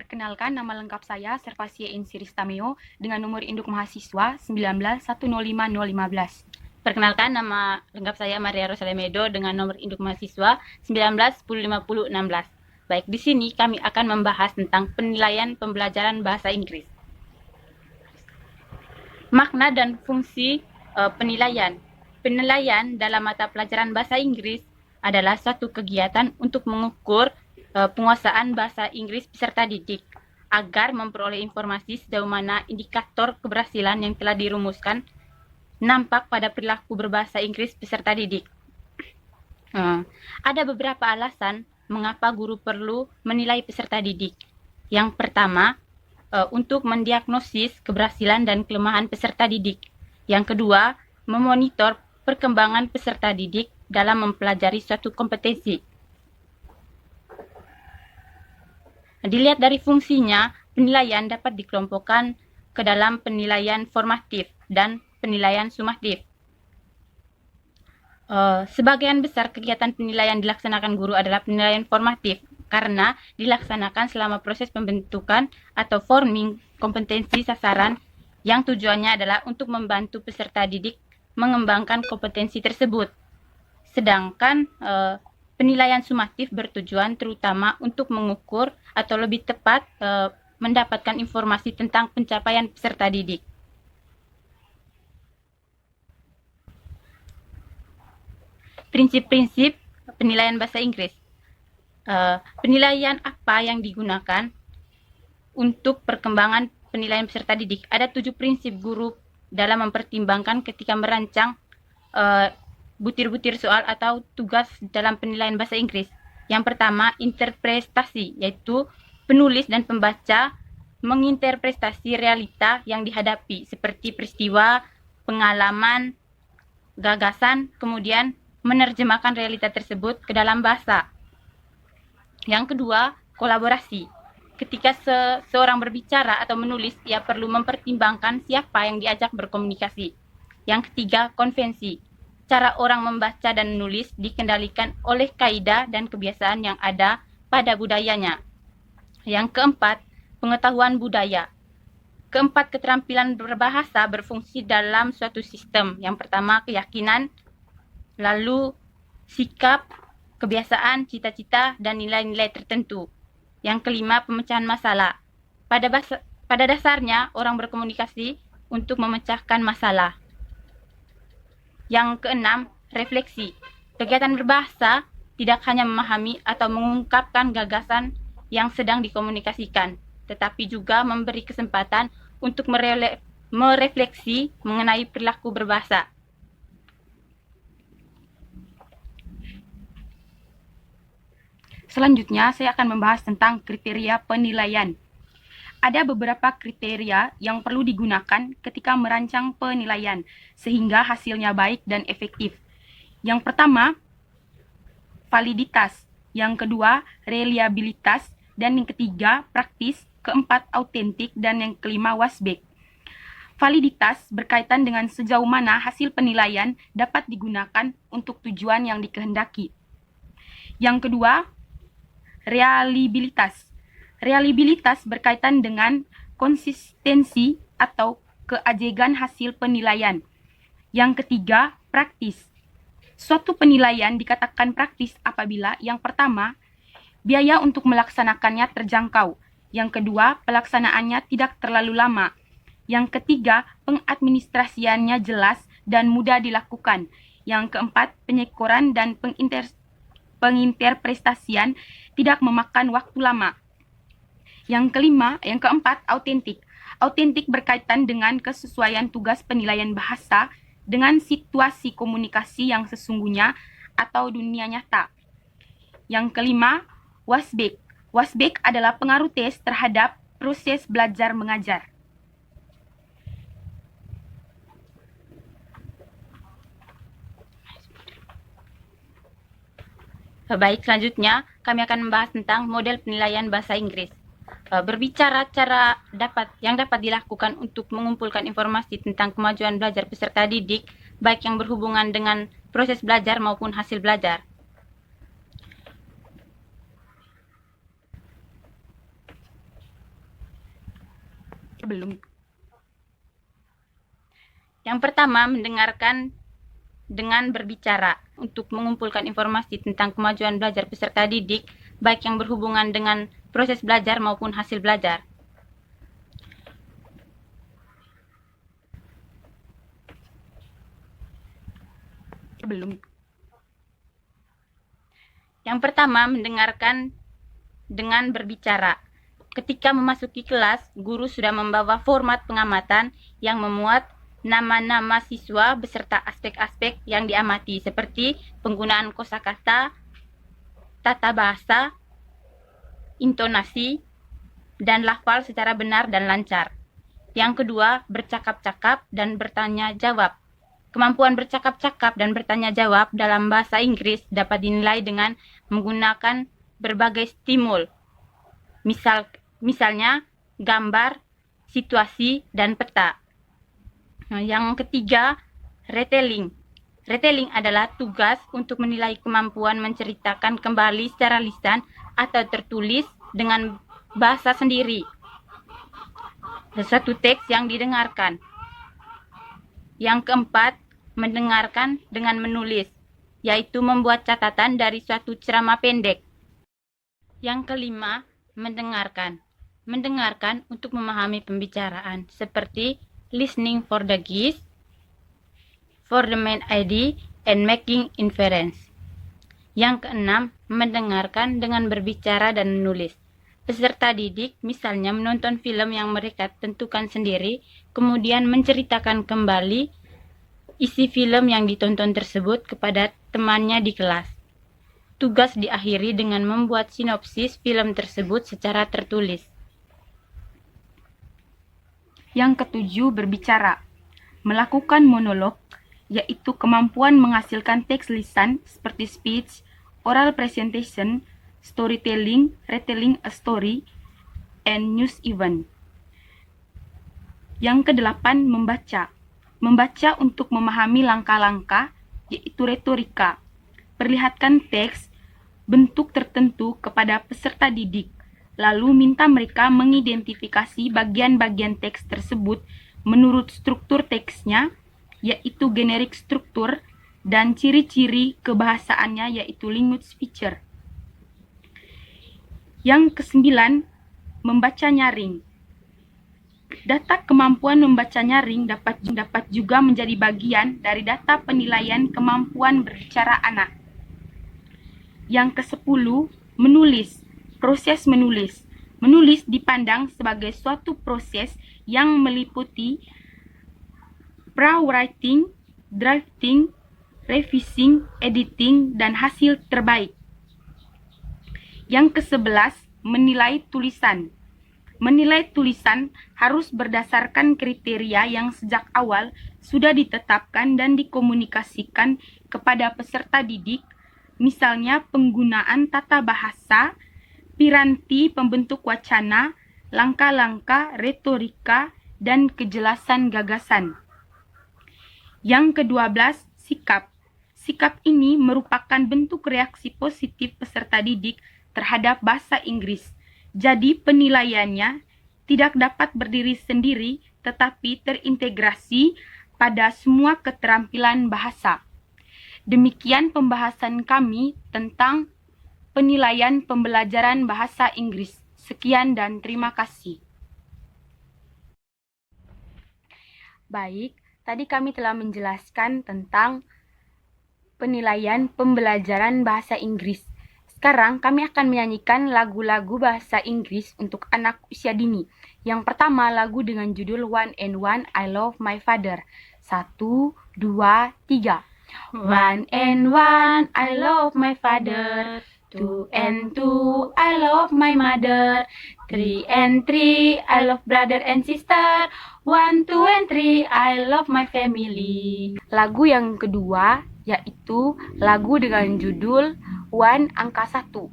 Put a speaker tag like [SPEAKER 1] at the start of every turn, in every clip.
[SPEAKER 1] Perkenalkan, nama lengkap saya Servasia Insiris Tameo dengan nomor induk mahasiswa 19105015.
[SPEAKER 2] Perkenalkan, nama lengkap saya Maria Rosalemedo dengan nomor induk mahasiswa 19105016. Baik, di sini kami akan membahas tentang penilaian pembelajaran bahasa Inggris. Makna dan fungsi penilaian. Penilaian dalam mata pelajaran bahasa Inggris adalah suatu kegiatan untuk mengukur penguasaan bahasa Inggris peserta didik agar memperoleh informasi sejauh mana indikator keberhasilan yang telah dirumuskan nampak pada perilaku berbahasa Inggris peserta didik. Ada beberapa alasan mengapa guru perlu menilai peserta didik. Yang pertama, untuk mendiagnosis keberhasilan dan kelemahan peserta didik. Yang kedua, memonitor perkembangan peserta didik dalam mempelajari suatu kompetensi. Dilihat dari fungsinya, penilaian dapat dikelompokkan ke dalam penilaian formatif dan penilaian sumatif. Sebagian besar kegiatan penilaian dilaksanakan guru adalah penilaian formatif karena dilaksanakan selama proses pembentukan atau forming kompetensi sasaran yang tujuannya adalah untuk membantu peserta didik mengembangkan kompetensi tersebut. Sedangkan penilaian sumatif bertujuan terutama untuk mengukur atau lebih tepat mendapatkan informasi tentang pencapaian peserta didik. Prinsip-prinsip penilaian bahasa Inggris. Penilaian apa yang digunakan untuk perkembangan penilaian peserta didik? Ada 7 prinsip guru dalam mempertimbangkan ketika merancang butir-butir soal atau tugas dalam penilaian bahasa Inggris. Yang pertama, interpretasi, yaitu penulis dan pembaca menginterpretasi realita yang dihadapi, seperti peristiwa, pengalaman, gagasan, kemudian menerjemahkan realita tersebut ke dalam bahasa. Yang kedua, kolaborasi. Ketika seorang berbicara atau menulis, ia perlu mempertimbangkan siapa yang diajak berkomunikasi. Yang ketiga, konvensi. Cara orang membaca dan menulis dikendalikan oleh kaidah dan kebiasaan yang ada pada budayanya. Yang keempat, pengetahuan budaya. Keempat, keterampilan berbahasa berfungsi dalam suatu sistem. Yang pertama, keyakinan, lalu sikap, kebiasaan, cita-cita, dan nilai-nilai tertentu. Yang kelima, pemecahan masalah. Pada dasarnya, orang berkomunikasi untuk memecahkan masalah. Yang keenam, refleksi. Kegiatan berbahasa tidak hanya memahami atau mengungkapkan gagasan yang sedang dikomunikasikan, tetapi juga memberi kesempatan untuk merefleksi mengenai perilaku berbahasa.
[SPEAKER 1] Selanjutnya, saya akan membahas tentang kriteria penilaian. Ada beberapa kriteria yang perlu digunakan ketika merancang penilaian, sehingga hasilnya baik dan efektif. Yang pertama, validitas. Yang kedua, reliabilitas. Dan yang ketiga, praktis. Keempat, autentik. Dan yang kelima, wasbek. Validitas berkaitan dengan sejauh mana hasil penilaian dapat digunakan untuk tujuan yang dikehendaki. Yang kedua, reliabilitas. Reliabilitas berkaitan dengan konsistensi atau keajegan hasil penilaian. Yang ketiga, praktis. Suatu penilaian dikatakan praktis apabila yang pertama, biaya untuk melaksanakannya terjangkau. Yang kedua, pelaksanaannya tidak terlalu lama. Yang ketiga, pengadministrasiannya jelas dan mudah dilakukan. Yang keempat, penyekoran dan penginterpretasian tidak memakan waktu lama. Yang keempat, autentik. Autentik berkaitan dengan kesesuaian tugas penilaian bahasa dengan situasi komunikasi yang sesungguhnya atau dunia nyata. Yang kelima, wasbek. Wasbek adalah pengaruh tes terhadap proses belajar mengajar.
[SPEAKER 2] Baik, selanjutnya kami akan membahas tentang model penilaian bahasa Inggris. Berbicara cara yang dapat dilakukan untuk mengumpulkan informasi tentang kemajuan belajar peserta didik, baik yang berhubungan dengan proses belajar maupun hasil belajar.
[SPEAKER 1] Belum.
[SPEAKER 2] Yang pertama, mendengarkan dengan berbicara untuk mengumpulkan informasi tentang kemajuan belajar peserta didik, baik yang berhubungan dengan proses belajar maupun hasil belajar.
[SPEAKER 1] Belum.
[SPEAKER 2] Yang pertama, mendengarkan dengan berbicara. Ketika memasuki kelas, guru sudah membawa format pengamatan yang memuat nama-nama siswa beserta aspek-aspek yang diamati seperti penggunaan kosakata, tata bahasa, intonasi, dan lafal secara benar dan lancar. Yang kedua, bercakap-cakap dan bertanya jawab. Kemampuan bercakap-cakap dan bertanya jawab dalam bahasa Inggris dapat dinilai dengan menggunakan berbagai stimul. Misalnya gambar, situasi, dan peta. Nah, yang ketiga, retelling. Retelling adalah tugas untuk menilai kemampuan menceritakan kembali secara lisan atau tertulis dengan bahasa sendiri satu teks yang didengarkan. Yang keempat, mendengarkan dengan menulis, yaitu membuat catatan dari suatu ceramah pendek. Yang kelima, mendengarkan. Mendengarkan untuk memahami pembicaraan, seperti listening for the gist, for the main idea, and making inference. Yang keenam, mendengarkan dengan berbicara dan menulis. Peserta didik misalnya menonton film yang mereka tentukan sendiri, kemudian menceritakan kembali isi film yang ditonton tersebut kepada temannya di kelas. Tugas diakhiri dengan membuat sinopsis film tersebut secara tertulis.
[SPEAKER 1] Yang ketujuh, berbicara. Melakukan monolog, yaitu kemampuan menghasilkan teks lisan seperti speech, oral presentation, storytelling, retelling a story, and news event. Yang kedelapan, membaca. Membaca untuk memahami langkah-langkah, yaitu retorika. Perlihatkan teks, bentuk tertentu kepada peserta didik, lalu minta mereka mengidentifikasi bagian-bagian teks tersebut menurut struktur teksnya, yaitu generik struktur, dan ciri-ciri kebahasaannya, yaitu language feature. Yang kesembilan, membaca nyaring. Data kemampuan membaca nyaring dapat juga menjadi bagian dari data penilaian kemampuan berbicara anak. Yang kesepuluh, menulis. Proses menulis. Menulis dipandang sebagai suatu proses yang meliputi pre-writing, drafting, revising, editing, dan hasil terbaik. Yang ke-11, menilai tulisan. Menilai tulisan harus berdasarkan kriteria yang sejak awal sudah ditetapkan dan dikomunikasikan kepada peserta didik, misalnya penggunaan tata bahasa, piranti pembentuk wacana, langkah-langkah retorika, dan kejelasan gagasan. Yang ke-12, sikap. Sikap ini merupakan bentuk reaksi positif peserta didik terhadap bahasa Inggris. Jadi penilaiannya tidak dapat berdiri sendiri tetapi terintegrasi pada semua keterampilan bahasa. Demikian pembahasan kami tentang penilaian pembelajaran bahasa Inggris. Sekian dan terima kasih. Baik, tadi kami telah menjelaskan tentang penilaian pembelajaran bahasa Inggris. Sekarang kami akan menyanyikan lagu-lagu bahasa Inggris untuk anak usia dini. Yang pertama, lagu dengan judul One and One, I Love My Father. 1, 2, 3. One and one, I love my father. 2 and 2, I love my mother. 3 and 3, I love brother and sister. 1, 2 and 3, I love my family. Lagu yang kedua yaitu lagu dengan judul One angka 1. 1,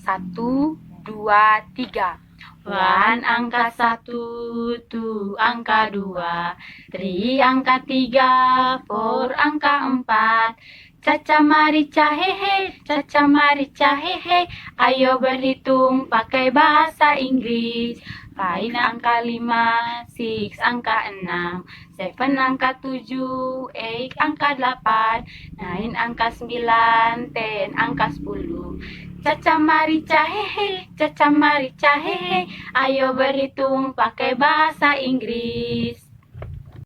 [SPEAKER 1] 2, 3. One angka 1, 2 angka 2, 3 angka 3, 4 angka 4,
[SPEAKER 2] Caca marica hehe, caca marica hehe. Ayo berhitung pakai bahasa Inggris. 5 angka 5, 6 angka 6, 7 angka 7, 8 angka 8, 9 angka 9, 10 angka 10. Caca marica hehe, caca marica hehe. Ayo berhitung pakai bahasa Inggris.